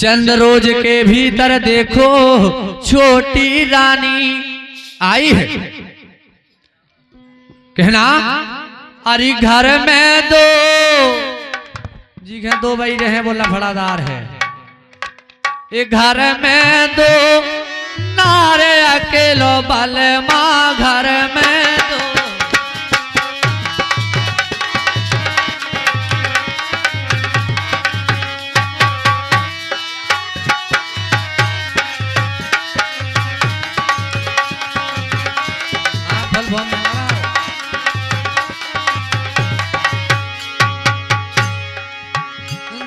चंद रोज के भीतर देखो छोटी रानी आई है। कहना अरे घर में दो जी है, दो भाई रहे बोला फड़ादार है। ये घर में दो नारे अकेलो बल माँ घर में दो।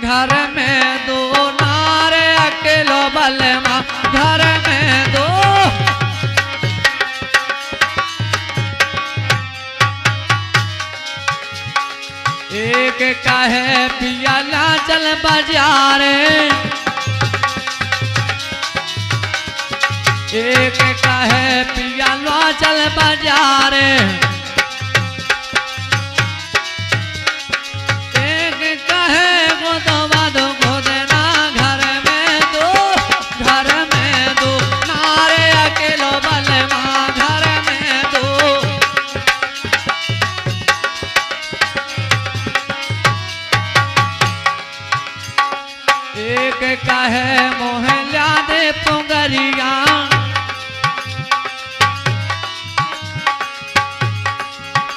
घर में दो नारे अकेलो बलमा घर में दो। एक कहे पिया ना चल बाजारे, एक कहे पिया ना चल बाजारे, कहे मोहल्ला दे पुंगरिया,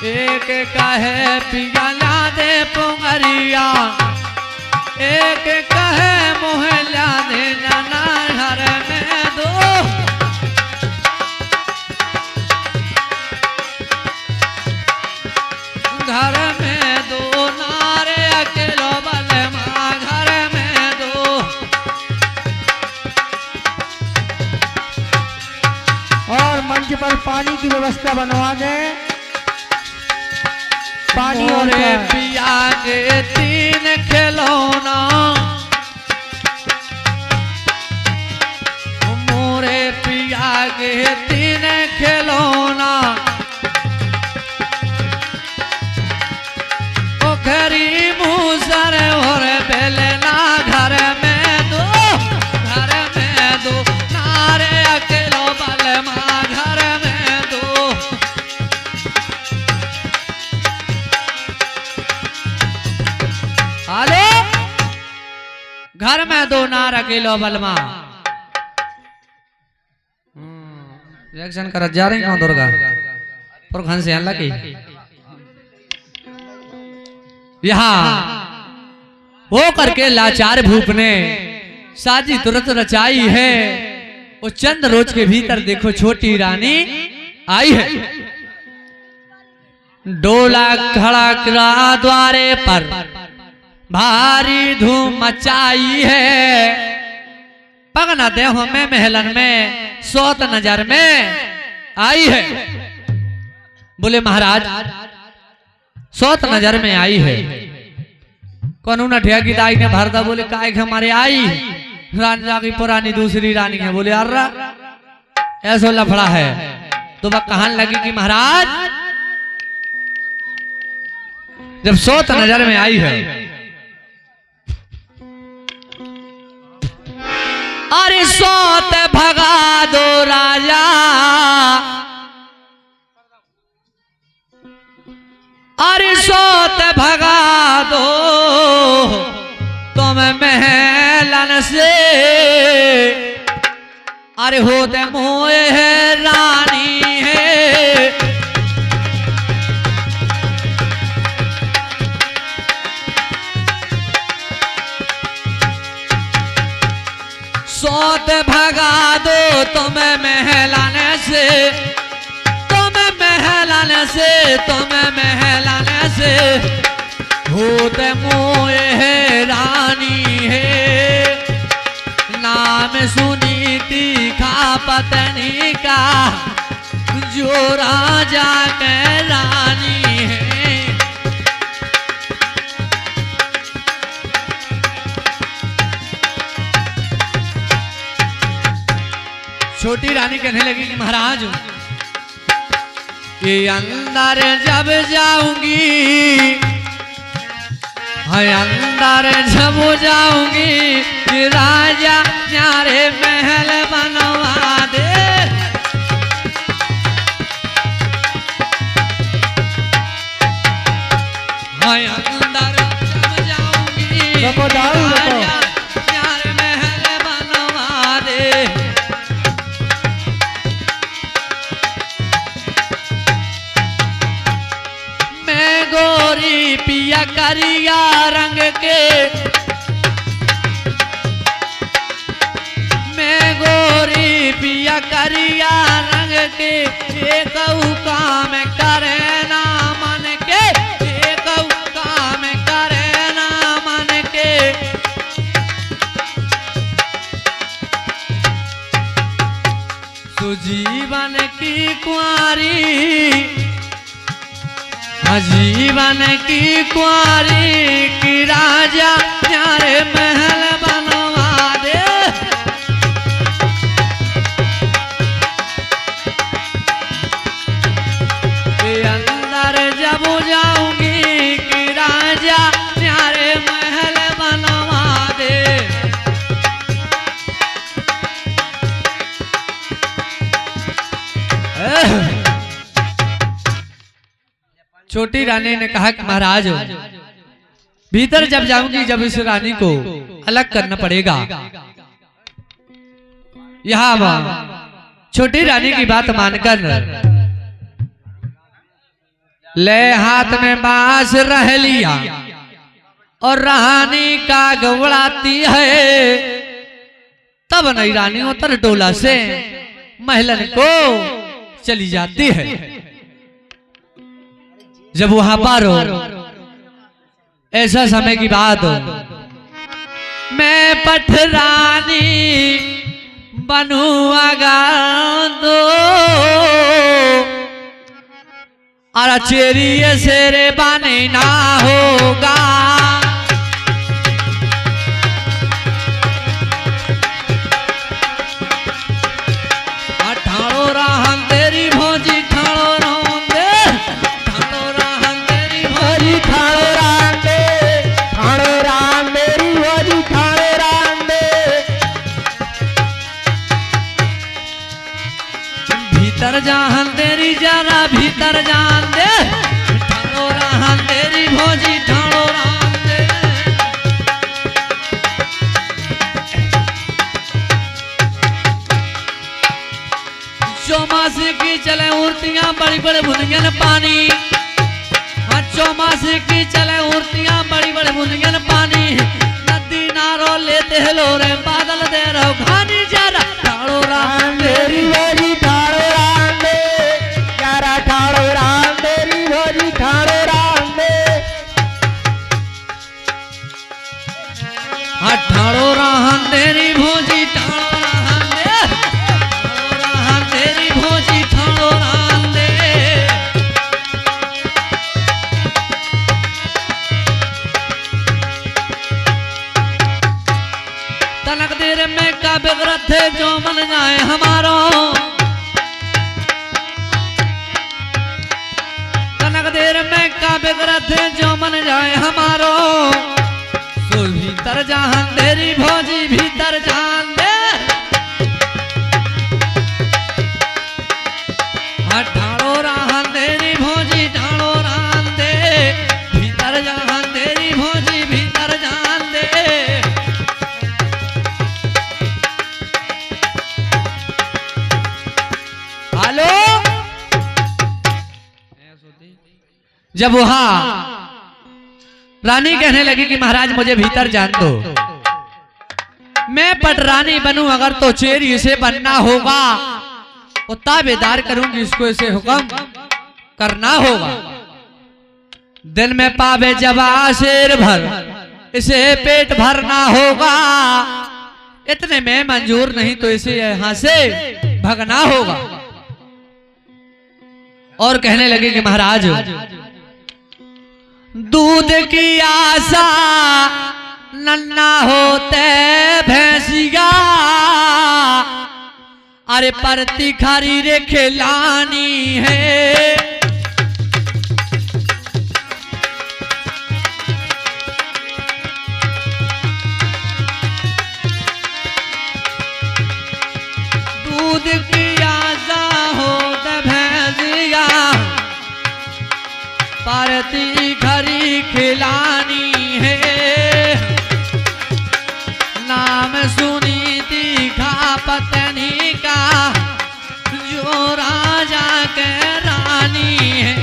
एक कहे पियाला दे पुंगरिया, एक कहे मोहल्ला दे जाना घर में दो। घर में दो नारे अकेलो बलमा घर में दो। और मंच पर पानी की व्यवस्था बनवा दे। पानी और पिया के तीन खिलौना, मोरे पिया के तीन खिलौना, पोखरी मूसर और बेलना घर में दो। घर में दो नारे अकेलो बलमा घर में दो। हेलो घर में दो नार अकेलो बलमा। रिएक्शन कर जा रही कौन दुर्गा पर घन से लगी यहाँ हो करके लाचार भूप ने साजी तुरंत रचाई है। वो चंद रोज के भीतर देखो छोटी रानी आई है। डोला खड़ा करा द्वारे पर भारी धूम मचाई है। पगना देहो में महलन में सोत नजर में आई है। बोले महाराज सोत नजर में आई है। कौन न ठिया की दाई ने भरदा बोले काय हमारे आई राजा की पुरानी दूसरी रानी है। बोले अर्रा ऐसा लफड़ा है तो वह कहने लगी कि महाराज जब सोत नजर में आई है, अरे सोत भगा दो राजा, अरे सोत भगा दो तुम महलन से, अरे होते मोए है रानी है। सोत भगा दो तुम महलाने से, तुम महलाने से, तुम महलाने से, होते मोए है रानी है। नाम सुनी तीखा पत्नी का जो राजा के रानी है। छोटी रानी कहने लगी कि महाराज ये अंदर जब जाऊंगी, हाय अंदर जब जाऊंगी कि राजा न्यारे महल बनवा दे। मैं अंदर जब जाऊंगी रुको, जाओ, रुको। राजा न्यारे महल बनवा दे। मैं गोरी पिया करिया रंग के, मैं गोरी पिया करिया रंग के, एक काम करे ना मन के, एक काम करे ना मन के। सुजीवन की कुंवारी, जीवन की कुंवारी की राजा न्यारे महल बनवा दे। के अंदर जब जाऊंगी कि राजा न्यारे महल बनवा दे। छोटी रानी ने कहा कि महाराज भीतर जब जाऊंगी जब इस रानी को अलग करना पड़ेगा। यहाँ छोटी रानी की बात मानकर ले हाथ में बांस रह लिया और रानी का गवड़ाती है। तब नई रानी उतर डोला से महलन को चली जाती है। जब वहां पर ऐसा समय की बात हो, मैं पठरानी बनूंगा दो और चेरी सेरे बाने ना होगा। ठाड़ो रहन तेरी भौजी ठाड़ो रहन दे, ठाड़ो रहन तेरी भौजी ठाड़ो रहन दे, ठाड़ो राम मेरी भौजी ठाड़ो राम दे। भीतर जाहन तेरी जरा भीतर जान दे, ठाड़ो रहन तेरी भौजी ठाड़ो रहन दे। चौमासे की चले उड़तियां बड़ी बड़े भुनियन पानी, चौमासे की चले उड़तियां बड़ी बड़े भुनियन पानी। नदी नारो लेते हेलो रे बादल दे रहो घानी जरा ठाड़ो राम मेरी भौजी ठाड़ो राम दे, जरा ठाड़ो राम मेरी भौजी ठाड़ो राम दे। ठाड़ो रहन तेरी भौजी ठाड़ो रहन दे, ठाड़ो रहन तेरी भौजी ठाड़ो रहन दे। तनक देर में का बिगड़त है जो मन जाए हमारो, तनक देर में का बिगड़त है जो मन जाए हमारो। सो भीतर जाहन तेरी भौजी भीतर जान दे। ठाड़ो रहन तेरी भौजी ठाड़ो रहन दे, भीतर जाहन तेरी भौजी भीतर जान दे। हेलो जब वहां रानी कहने लगी कि महाराज मुझे भीतर जान दो, मैं पटरानी बनूं अगर तो चेरी से बनना होगा, और ताबेदार करूंगी इसको इसे हुक्म करना होगा। दिन में पावे जब शेर भर इसे पेट भरना होगा, इतने में मंजूर नहीं तो इसे यहां से भगना होगा। और कहने लगे कि महाराज दूध की आशा नन्ना होते भैंसिया, अरे परती खारी रे खिलानी है। दूध की आशा हो भैंसिया परती खरी खिलानी है। नाम सुनी थी खा पत्नी का जो राजा के रानी है।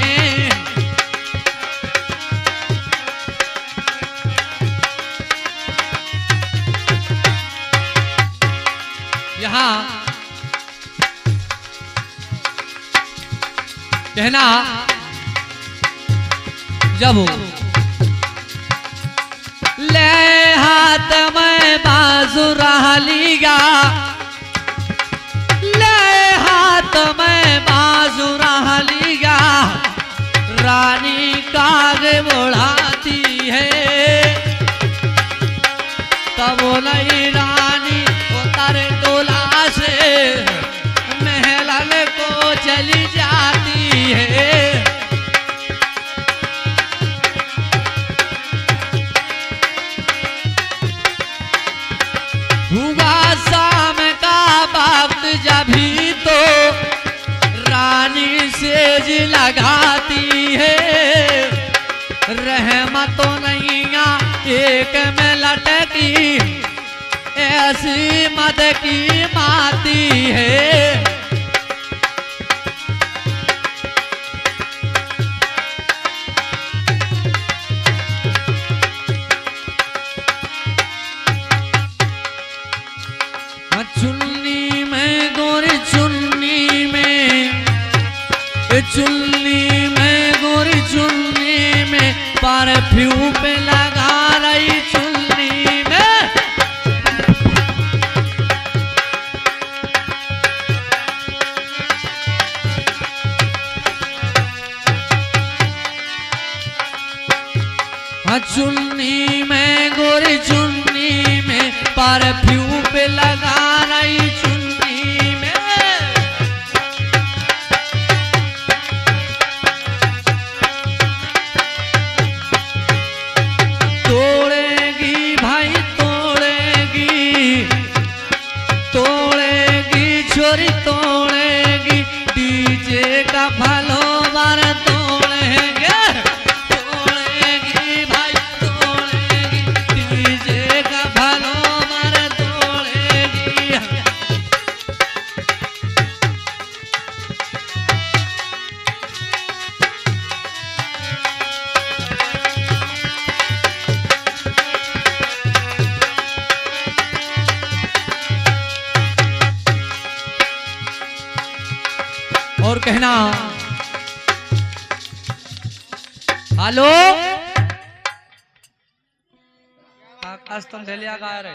यहाँ कहना जब ले हाथ में बाजुरा लिया, ले हाथ में बाजुरा लिया, रानी कागे बुढ़ाती है। तब नहीं रानी उतर डोला से महल को चली जाती है। हुआ शाम का वक्त जभी तो रानी सेज लगाती है। रहमतो नैया एक में लटकी ऐसी मद की माती है। चुन्नी में गोरी चुन्नी में, चुन्नी में गोरी चुन्नी में परफ्यूम पे लगा रही चुन्नी में। चुन्नी में गोरी चुन्नी में परफ्यूम पे लगा रही चुन्नी में। तोड़ेगी भाई तोड़ेगी, तोड़ेगी छोरी तोड़ेगी, डीजे का फलोवर तोड़ेंगे। तोड़ेगी भाई तोड़ेगी, डीजे का फलोवर तोड़ेगी। और कहना हेलो आकाश तुम ढेलिया गा रहे